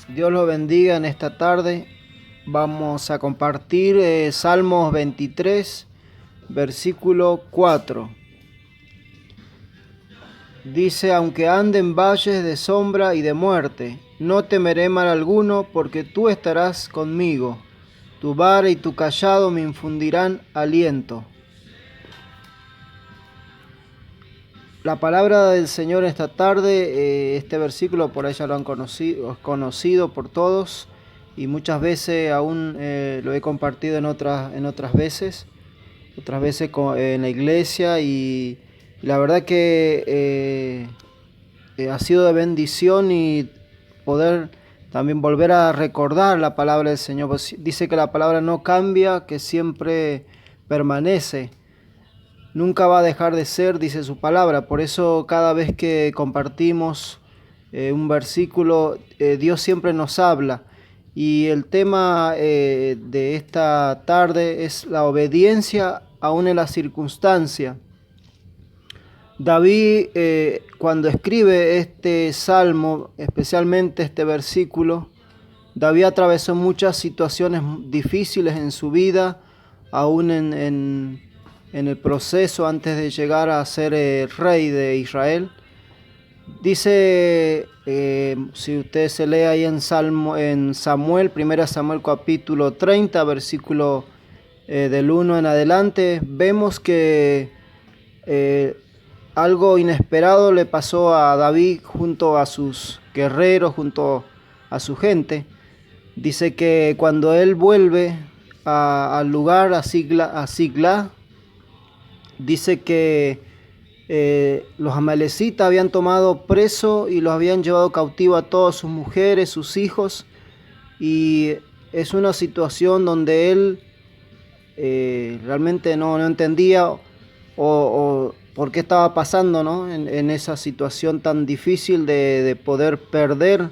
Dios lo bendiga en esta tarde. Vamos a compartir Salmos 23, versículo 4. Dice: aunque ande en valles de sombra y de muerte, no temeré mal alguno, porque tú estarás conmigo. Tu vara y tu cayado me infundirán aliento. La palabra del Señor esta tarde, este versículo por ahí ya lo han conocido por todos, y muchas veces aún lo he compartido en otras veces en la iglesia, y la verdad que ha sido de bendición y poder también volver a recordar la palabra del Señor. Pues dice que la palabra no cambia, que siempre permanece. Nunca va a dejar de ser, dice su palabra. Por eso cada vez que compartimos un versículo, Dios siempre nos habla. Y el tema de esta tarde es la obediencia aún en la circunstancia. David, cuando escribe este salmo, especialmente este versículo, David atravesó muchas situaciones difíciles en su vida, aún en el proceso antes de llegar a ser rey de Israel. Dice, si usted se lee ahí en Samuel, 1 Samuel capítulo 30, versículo del 1 en adelante, vemos que algo inesperado le pasó a David junto a sus guerreros, junto a su gente. Dice que cuando él vuelve al lugar, a Sigla, dice que los amalecitas habían tomado preso y los habían llevado cautivo a todas sus mujeres, sus hijos, y es una situación donde él realmente no entendía o por qué estaba pasando, ¿no? En esa situación tan difícil de poder perder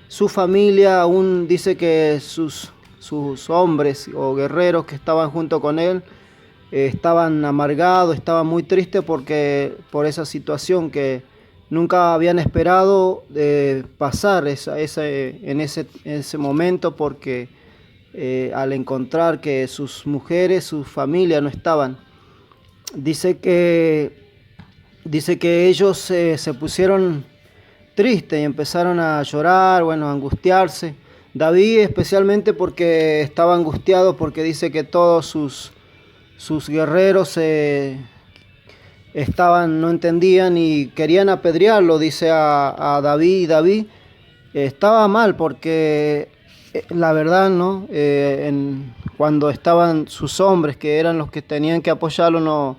su familia. Aún dice que sus hombres o guerreros que estaban junto con él estaban amargados, estaban muy tristes por esa situación que nunca habían esperado pasar en ese momento, porque al encontrar que sus mujeres, su familia no estaban, dice que ellos se pusieron tristes y empezaron a llorar, a angustiarse. David especialmente porque estaba angustiado, porque dice que todos sus guerreros no entendían y querían apedrearlo, dice a David. Y David estaba mal porque la verdad, ¿no? Cuando estaban sus hombres, que eran los que tenían que apoyarlo,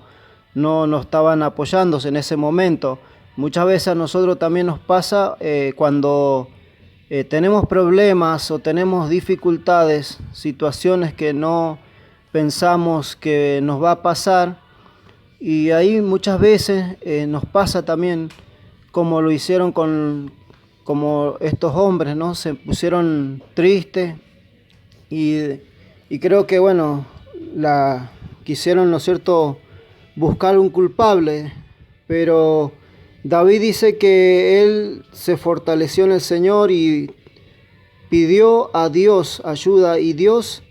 no estaban apoyándose en ese momento. Muchas veces a nosotros también nos pasa cuando tenemos problemas o tenemos dificultades, situaciones que no pensamos que nos va a pasar, y ahí muchas veces nos pasa también como lo hicieron como estos hombres, ¿no? Se pusieron tristes y creo que quisieron, ¿no es cierto?, buscar un culpable, pero David dice que él se fortaleció en el Señor y pidió a Dios ayuda, y Dios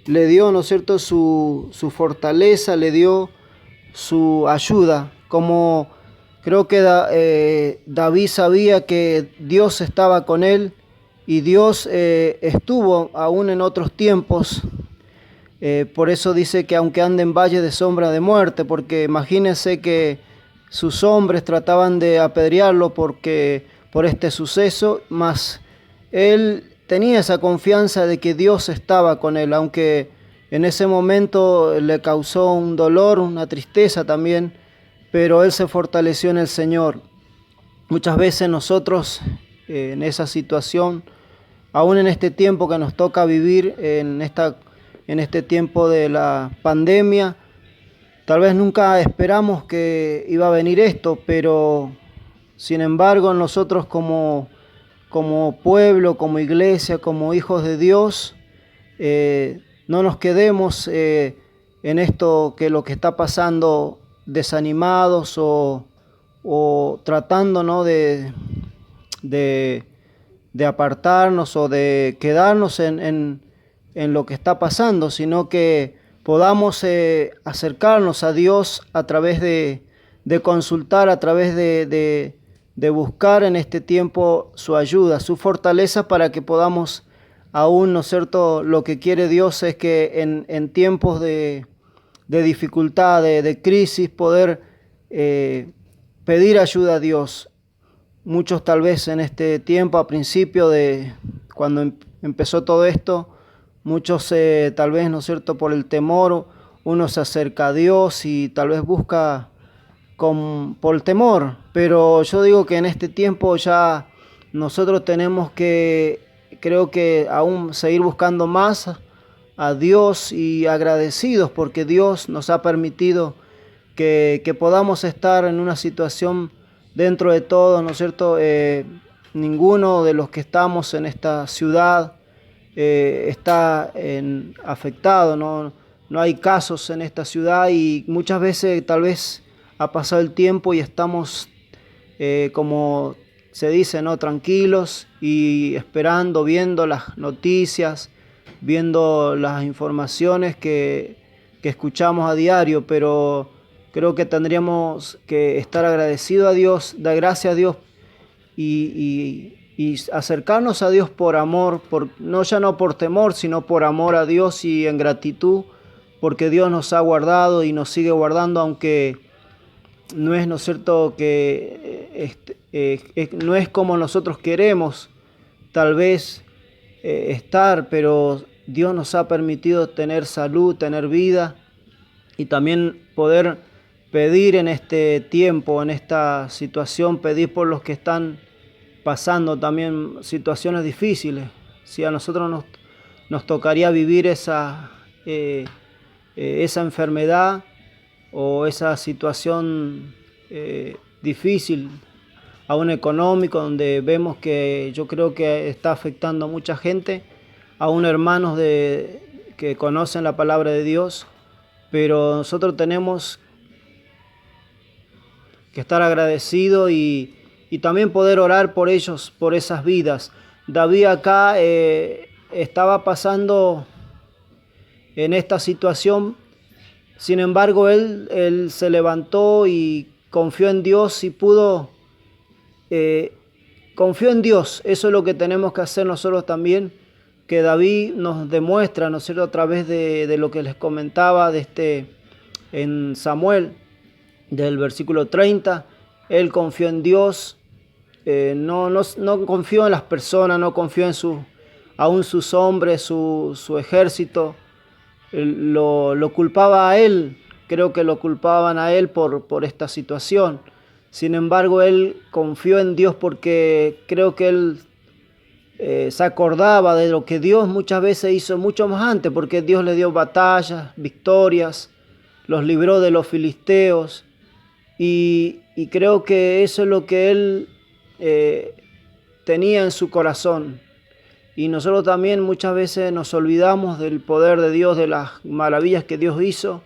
le dio, ¿no es cierto?, su fortaleza, le dio su ayuda. Como creo que David sabía que Dios estaba con él, y Dios estuvo aún en otros tiempos. Por eso dice que aunque ande en valle de sombra de muerte, porque imagínense que sus hombres trataban de apedrearlo por este suceso, mas él tenía esa confianza de que Dios estaba con él, aunque en ese momento le causó un dolor, una tristeza también, pero él se fortaleció en el Señor. Muchas veces nosotros en esa situación, aún en este tiempo que nos toca vivir, en este tiempo de la pandemia, tal vez nunca esperamos que iba a venir esto, pero sin embargo nosotros como pueblo, como iglesia, como hijos de Dios, no nos quedemos en esto, que lo que está pasando, desanimados o tratando, ¿no?, de de apartarnos o de quedarnos en lo que está pasando, sino que podamos acercarnos a Dios a través de consultar, a través de buscar en este tiempo su ayuda, su fortaleza para que podamos aún, ¿no es cierto? Lo que quiere Dios es que en tiempos de dificultad, de crisis, poder pedir ayuda a Dios. Muchos tal vez en este tiempo, a principio de cuando empezó todo esto, muchos tal vez, ¿no es cierto?, por el temor, uno se acerca a Dios y tal vez busca por el temor, pero yo digo que en este tiempo ya nosotros tenemos que, creo que aún seguir buscando más a Dios y agradecidos porque Dios nos ha permitido que podamos estar en una situación dentro de todo, ¿no es cierto? Ninguno de los que estamos en esta ciudad está afectado, ¿no? No hay casos en esta ciudad y muchas veces tal vez ha pasado el tiempo y estamos, como se dice, ¿no?, tranquilos y esperando, viendo las noticias, viendo las informaciones que escuchamos a diario, pero creo que tendríamos que estar agradecidos a Dios, dar gracias a Dios y acercarnos a Dios por amor, no por temor, sino por amor a Dios y en gratitud, porque Dios nos ha guardado y nos sigue guardando, aunque no es, ¿no es cierto?, que no es como nosotros queremos tal vez estar, pero Dios nos ha permitido tener salud, tener vida y también poder pedir en este tiempo, en esta situación, pedir por los que están pasando también situaciones difíciles. Si a nosotros nos tocaría vivir esa enfermedad o esa situación difícil, aún económico, donde vemos que yo creo que está afectando a mucha gente, aún hermanos que conocen la palabra de Dios, pero nosotros tenemos que estar agradecidos y también poder orar por ellos, por esas vidas. David acá estaba pasando en esta situación, sin embargo él se levantó y confió en Dios y confió en Dios. Eso es lo que tenemos que hacer nosotros también, que David nos demuestra, ¿no es cierto?, a través de lo que les comentaba en Samuel, del versículo 30, él confió en Dios, no confió en las personas, no confió en aún sus hombres, su ejército, lo culpaba a él, creo que lo culpaban a él por esta situación. Sin embargo, él confió en Dios porque creo que él se acordaba de lo que Dios muchas veces hizo mucho más antes, porque Dios le dio batallas, victorias, los libró de los filisteos y creo que eso es lo que él tenía en su corazón. Y nosotros también muchas veces nos olvidamos del poder de Dios, de las maravillas que Dios hizo.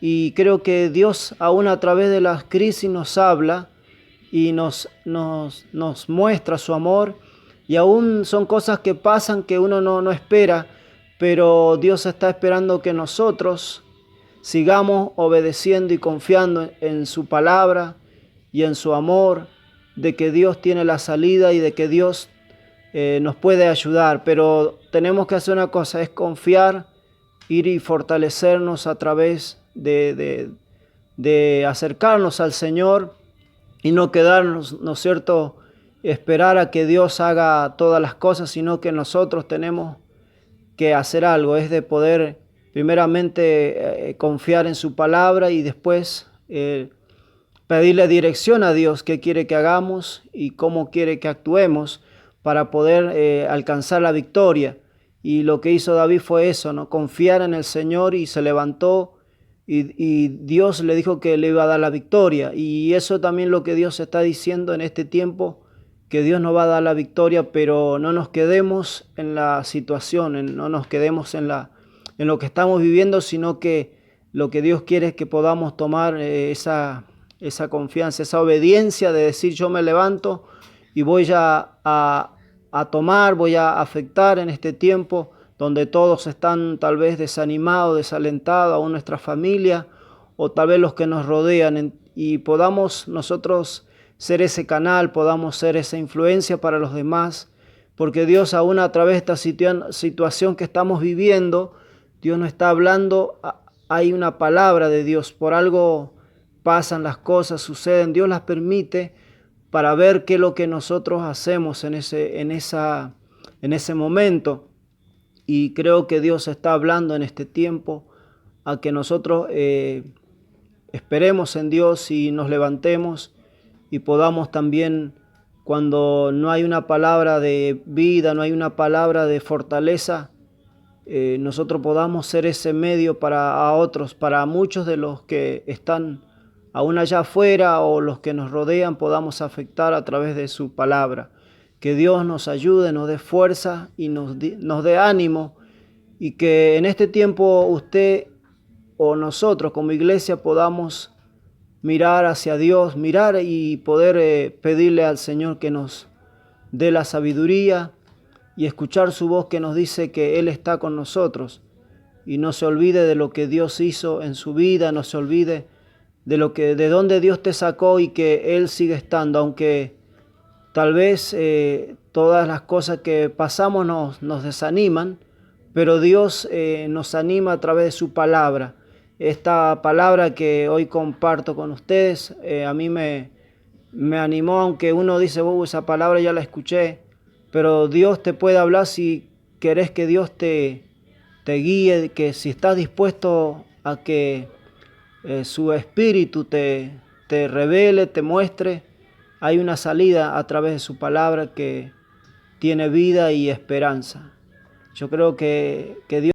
Y creo que Dios aún a través de las crisis nos habla y nos muestra su amor. Y aún son cosas que pasan que uno no espera, pero Dios está esperando que nosotros sigamos obedeciendo y confiando en su palabra y en su amor, de que Dios tiene la salida y de que Dios nos puede ayudar. Pero tenemos que hacer una cosa, es confiar, ir y fortalecernos a través de acercarnos al Señor y no quedarnos, ¿no es cierto?, esperar a que Dios haga todas las cosas, sino que nosotros tenemos que hacer algo, es de poder primeramente confiar en su palabra y después pedirle dirección a Dios, qué quiere que hagamos y cómo quiere que actuemos para poder alcanzar la victoria. Y lo que hizo David fue eso, ¿no?, confiar en el Señor, y se levantó y Dios le dijo que le iba a dar la victoria. Y eso también lo que Dios está diciendo en este tiempo, que Dios nos va a dar la victoria, pero no nos quedemos en la situación, no nos quedemos en lo que estamos viviendo, sino que lo que Dios quiere es que podamos tomar esa confianza, esa obediencia de decir: yo me levanto y voy a a tomar, voy a afectar en este tiempo donde todos están tal vez desanimados, desalentados, aún nuestra familia o tal vez los que nos rodean, y podamos nosotros ser ese canal, podamos ser esa influencia para los demás, porque Dios aún a través de esta situación que estamos viviendo, Dios nos está hablando, hay una palabra de Dios, por algo pasan las cosas, suceden, Dios las permite para ver qué es lo que nosotros hacemos en ese momento. Y creo que Dios está hablando en este tiempo a que nosotros esperemos en Dios y nos levantemos y podamos también, cuando no hay una palabra de vida, no hay una palabra de fortaleza, nosotros podamos ser ese medio para a otros, para muchos de los que están aún allá afuera o los que nos rodean, podamos afectar a través de su palabra. Que Dios nos ayude, nos dé fuerza y nos dé ánimo, y que en este tiempo usted o nosotros como iglesia podamos mirar hacia Dios, mirar y poder pedirle al Señor que nos dé la sabiduría y escuchar su voz que nos dice que Él está con nosotros. Y no se olvide de lo que Dios hizo en su vida, no se olvide de dónde Dios te sacó y que Él sigue estando, aunque tal vez todas las cosas que pasamos nos desaniman, pero Dios nos anima a través de su palabra. Esta palabra que hoy comparto con ustedes, a mí me animó, aunque uno dice, esa palabra ya la escuché, pero Dios te puede hablar si querés que Dios te guíe, que si estás dispuesto a que su espíritu te revele, te muestre, hay una salida a través de su palabra que tiene vida y esperanza. Yo creo que Dios